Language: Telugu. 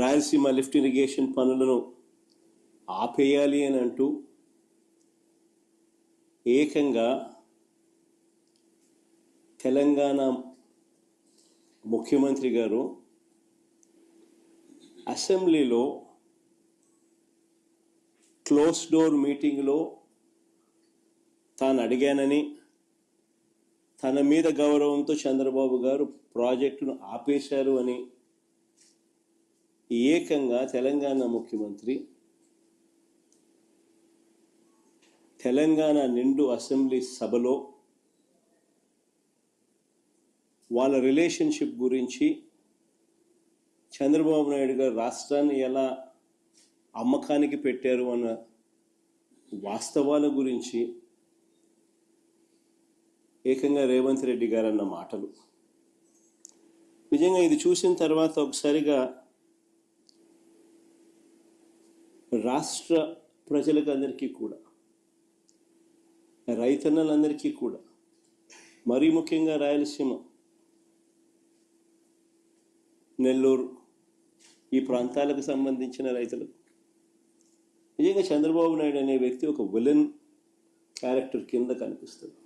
రాయలసీమ లిఫ్ట్ ఇరిగేషన్ పనులను ఆపేయాలి అని అంటూ ఏకంగా తెలంగాణ ముఖ్యమంత్రి గారు అసెంబ్లీలో క్లోజ్ డోర్ మీటింగ్లో తాను అడిగానని, తన మీద గౌరవంతో చంద్రబాబు గారు ప్రాజెక్టును ఆపేశారు అని ఏకంగా తెలంగాణ ముఖ్యమంత్రి తెలంగాణ నిండు అసెంబ్లీ సభలో వాళ్ళ రిలేషన్షిప్ గురించి, చంద్రబాబు నాయుడు గారు రాష్ట్రాన్ని ఎలా అమ్మకానికి పెట్టారు అన్న వాస్తవాల గురించి ఏకంగా రేవంత్ రెడ్డి గారు అన్న మాటలు నిజంగా ఇది చూసిన తర్వాత ఒకసారిగా రాష్ట్ర ప్రజలకు అందరికీ కూడా, రైతన్నలందరికీ కూడా, మరీ ముఖ్యంగా రాయలసీమ, నెల్లూరు ఈ ప్రాంతాలకు సంబంధించిన రైతులకు నిజంగా చంద్రబాబు నాయుడు అనే వ్యక్తి ఒక విలన్ క్యారెక్టర్ కింద కనిపిస్తుంది.